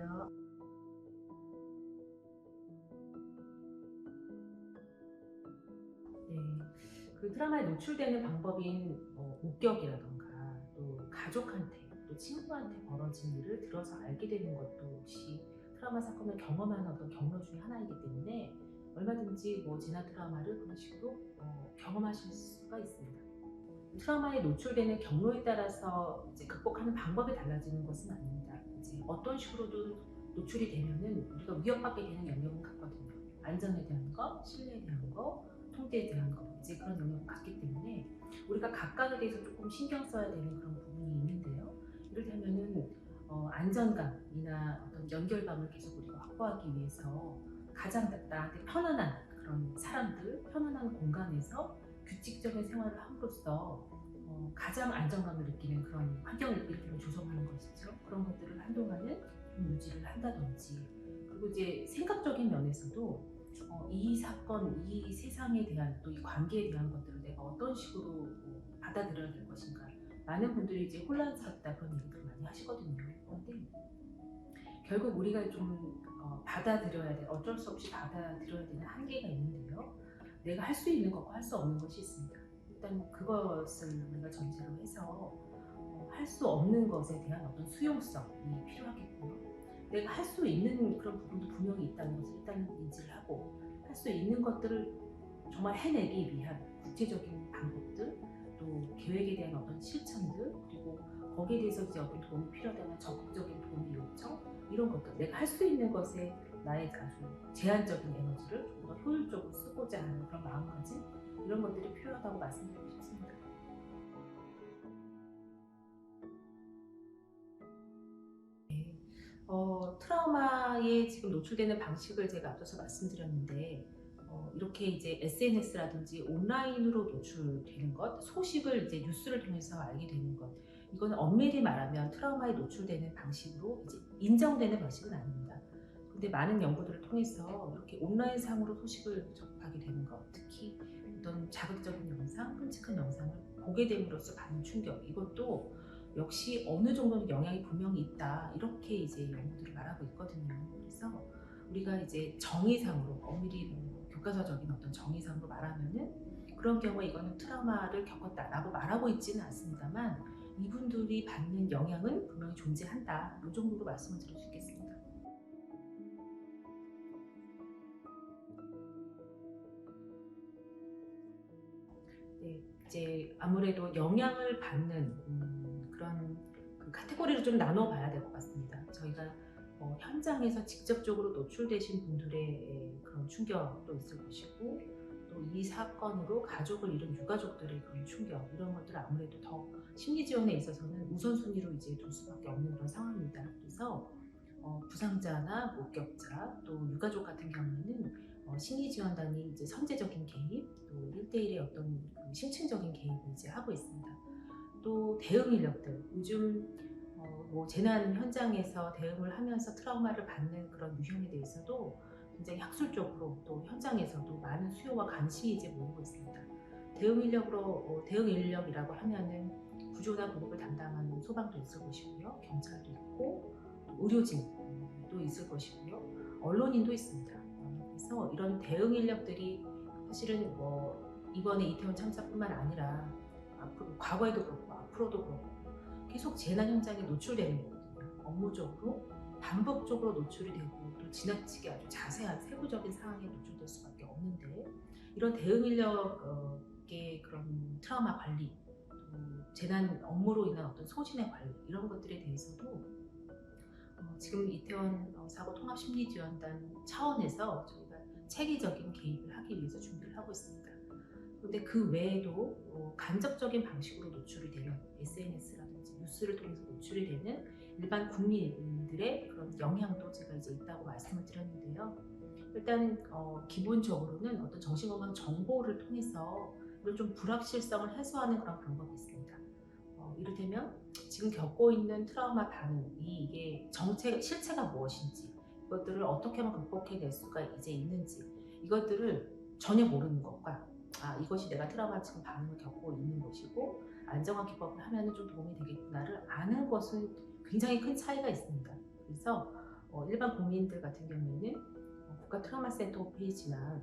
주세요. 네. 그 트라우마에 노출되는 방법인 목격이라든가 또 가족한테 또 친구한테 벌어진 일을 들어서 알게 되는 것도 역시 트라우마 사건을 경험하는 어떤 경로 중에 하나이기 때문에 얼마든지 재난 트라우마를 그런 식으로 경험하실 수가 있습니다. 트라우마에 노출되는 경로에 따라서 이제 극복하는 방법이 달라지는 것은 아닙니다. 이제 어떤 식으로든 노출이 되면은 우리가 위협받게 되는 영역은 같거든요. 안전에 대한 것, 신뢰에 대한 것, 통제에 대한 것, 이제 그런 영역은 같기 때문에 우리가 각각에 대해서 조금 신경 써야 되는 그런 부분이 있는데요. 이를테면은 안전감이나 어떤 연결감을 계속 우리가 확보하기 위해서 가장 나한테 편안한 그런 사람들, 편안한 공간에서 규칙적인 생활을 함으로써 가장 안정감을 느끼는 그런 환경을 이렇게 조성하는 것이죠. 그런 것들을 한동안은 좀 유지를 한다든지, 그리고 이제 생각적인 면에서도 이 사건, 이 세상에 대한 또 이 관계에 대한 것들을 내가 어떤 식으로 받아들여야 될 것인가. 많은 분들이 이제 혼란스럽다 그런 얘기들 많이 하시거든요. 그런데 결국 우리가 좀 받아들여야 돼, 어쩔 수 없이 받아들여야 되는 한계가 있는데요. 내가 할 수 있는 것과 할 수 없는 것이 있습니다. 일단 그것을 우리가 전제로 해서 할 수 없는 것에 대한 어떤 수용성이 필요하겠고요. 내가 할 수 있는 그런 부분도 분명히 있다는 것을 일단 인지를 하고, 할 수 있는 것들을 정말 해내기 위한 구체적인 방법들, 또 계획에 대한 어떤 실천들, 그리고 거기에 대해서 이제 어떤 도움이 필요하다면 적극적인 도움의 요청, 이런 것들, 내가 할 수 있는 것에 나의 아주 제한적인 에너지를 좀 더 효율적으로 쓰고자 하는 그런 마음가짐, 이런 것들이 필요하다고 말씀드리고 싶습니다. 네. 트라우마에 지금 노출되는 방식을 제가 앞서서 말씀드렸는데, 이렇게 이제 SNS라든지 온라인으로 노출되는 것, 소식을 이제 뉴스를 통해서 알게 되는 것, 이거는 엄밀히 말하면 트라우마에 노출되는 방식으로 이제 인정되는 방식은 아닙니다. 근데 많은 연구들을 통해서 이렇게 온라인상으로 소식을 접하게 되는 것, 특히 어떤 자극적인 영상, 끔찍한 영상을 보게 됨으로써 받는 충격, 이것도 역시 어느 정도는 영향이 분명히 있다. 이렇게 이제 연구들이 말하고 있거든요. 그래서 우리가 이제 정의상으로 엄밀히 교과서적인 어떤 정의상으로 말하면은 그런 경우에 이거는 트라우마를 겪었다라고 말하고 있지는 않습니다만 이분들이 받는 영향은 분명히 존재한다. 이 정도로 말씀을 드릴 수 있겠습니다. 네, 이제 아무래도 영향을 받는 그런 그 카테고리를 좀 나눠봐야 될 것 같습니다. 저희가 현장에서 직접적으로 노출되신 분들의 그런 충격도 있을 것이고, 또 이 사건으로 가족을 잃은 유가족들의 그런 충격, 이런 것들을 아무래도 더 심리 지원에 있어서는 우선순위로 이제 둘 수밖에 없는 그런 상황입니다. 그래서 부상자나 목격자 또 유가족 같은 경우에는 심리지원단이 이제 선제적인 개입, 또 1대1의 어떤 그 심층적인 개입을 이제 하고 있습니다. 또 대응 인력들, 요즘 재난 현장에서 대응을 하면서 트라우마를 받는 그런 유형에 대해서도 굉장히 학술적으로 또 현장에서도 많은 수요와 관심이 이제 모이고 있습니다. 대응 인력이라고 하면은 구조나 구급을 담당하는 소방도 있을 것이고요, 경찰도 있고, 또 의료진도 있을 것이고요, 언론인도 있습니다. 그래서 이런 대응 인력들이 사실은 이번에 이태원 참사뿐만 아니라 앞으로 과거에도 그렇고 앞으로도 그렇고 계속 재난 현장에 노출되는 거거든요. 업무적으로 반복적으로 노출이 되고 또 지나치게 아주 자세한 세부적인 상황에 노출될 수밖에 없는데, 이런 대응 인력의 그런 트라우마 관리, 또 재난 업무로 인한 어떤 소진의 관리, 이런 것들에 대해서도 지금 이태원 사고 통합심리지원단 차원에서 저희가 체계적인 개입을 하기 위해서 준비를 하고 있습니다. 그런데 그 외에도 간접적인 방식으로 노출이 되는 SNS라든지 뉴스를 통해서 노출이 되는 일반 국민들의 그런 영향도 제가 이제 있다고 말씀을 드렸는데요. 일단 기본적으로는 어떤 정신건강 정보를 통해서 이런 좀 불확실성을 해소하는 그런 방법이 있습니다. 이를테면 지금 겪고 있는 트라우마 반응이 이게 실체가 무엇인지, 이것들을 어떻게 하면 극복해낼 수가 이제 있는지, 이것들을 전혀 모르는 것과 이것이 내가 트라우마 지금 반응을 겪고 있는 것이고 안정화 기법을 하면 좀 도움이 되겠구나를 아는 것은 굉장히 큰 차이가 있습니다. 그래서 일반 국민들 같은 경우에는 국가 트라우마 센터 홈페이지나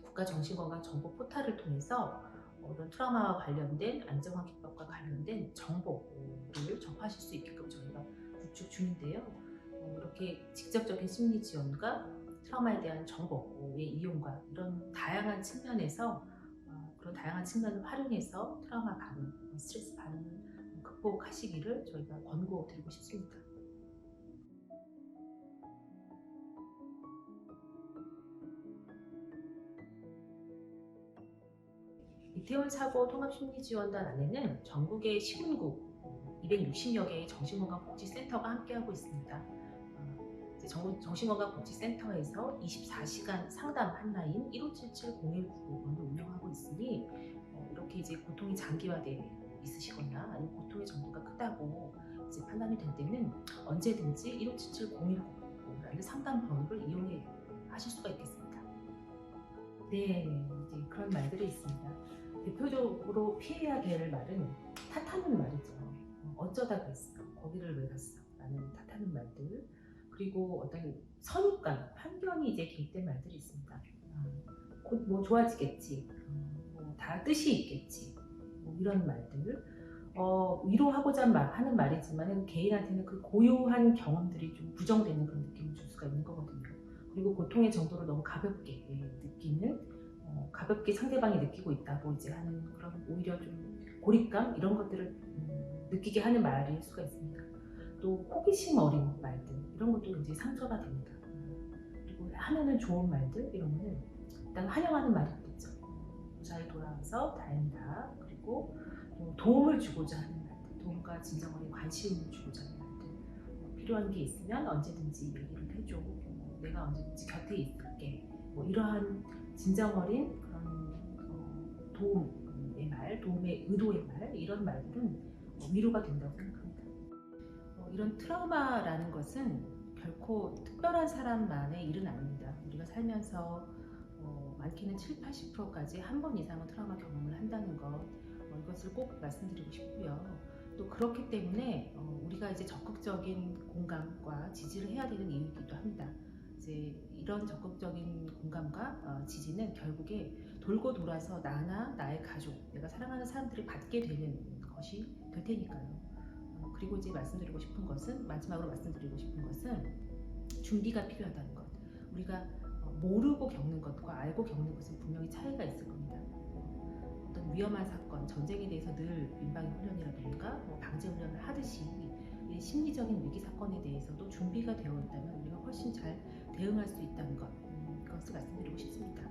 국가 정신건강 정보 포털을 통해서 이런 트라우마와 관련된 안전환기법과 관련된 정보를 접하실 수 있게끔 저희가 구축 중인데요. 이렇게 직접적인 심리 지원과 트라우마에 대한 정보의 이용과 이런 다양한 측면에서 그런 다양한 측면을 활용해서 트라우마 반응, 스트레스 반응을 극복하시기를 저희가 권고드리고 싶습니다. 이태원 사고 통합심리지원단 안에는 전국의 시군구 260여 개의 정신건강복지센터가 함께하고 있습니다. 이제 정신건강복지센터에서 24시간 상담 한라인 1577-0199번을 운영하고 있으니 이렇게 이제 고통이 장기화돼 있으시거나 아니면 고통의 정도가 크다고 이제 판단이 될 때는 언제든지 1577-0199라는 상담 번호를 이용해 하실 수가 있겠습니다. 네, 이제 그런 말들이 있습니다. 대표적으로 피해야 될 말은 탓하는 말이죠. 어쩌다 그랬어? 거기를 왜 갔어? 라는 탓하는 말들. 그리고 어떤 선입관, 편견이 이제 개입된 말들이 있습니다. 곧 뭐 좋아지겠지. 뭐다 뜻이 있겠지. 뭐 이런 말들. 위로하고자 하는 말이지만 개인한테는 그 고유한 경험들이 좀 부정되는 그런 느낌을 줄 수가 있는 거거든요. 그리고 고통의 정도를 너무 가볍게 느끼는, 가볍게 상대방이 느끼고 있다고 이제 하는 그런 오히려 좀 고립감 이런 것들을 느끼게 하는 말일 수가 있습니다. 또 호기심 어린 말들 이런 것도 굉장히 상처가 됩니다. 그리고 하면은 좋은 말들 이런 거는 일단 환영하는 말이 있겠죠. 무사히 돌아와서 다행이다. 그리고 또 도움을 주고자 하는 말들, 도움과 진정 어린 관심을 주고자 하는 말들, 필요한 게 있으면 언제든지 얘기를 해줘. 내가 언제든지 곁에 있을게. 뭐 이러한 진정 어린 그런 도움의 말, 도움의 의도의 말 이런 말들은 위로가 된다고 생각합니다. 이런 트라우마라는 것은 결코 특별한 사람만의 일은 아닙니다. 우리가 살면서 많게는 7, 80%까지 한 번 이상은 트라우마 경험을 한다는 것, 이것을 꼭 말씀드리고 싶고요. 또 그렇기 때문에 우리가 이제 적극적인 공감과 지지를 해야 되는 이유이기도 합니다. 이제 이런 적극적인 공감과 지지는 결국에 돌고 돌아서 나나 나의 가족, 내가 사랑하는 사람들이 받게 되는 것이 될 테니까요. 그리고 이제 말씀드리고 싶은 것은, 마지막으로 말씀드리고 싶은 것은 준비가 필요하다는 것. 우리가 모르고 겪는 것과 알고 겪는 것은 분명히 차이가 있을 겁니다. 어떤 위험한 사건, 전쟁에 대해서 늘 민방위 훈련이라든가 방제 훈련을 하듯이 이 심리적인 위기 사건에 대해서도 준비가 되어 있다면 우리가 훨씬 잘 대응할 수 있다는 것, 그것을 말씀드리고 싶습니다.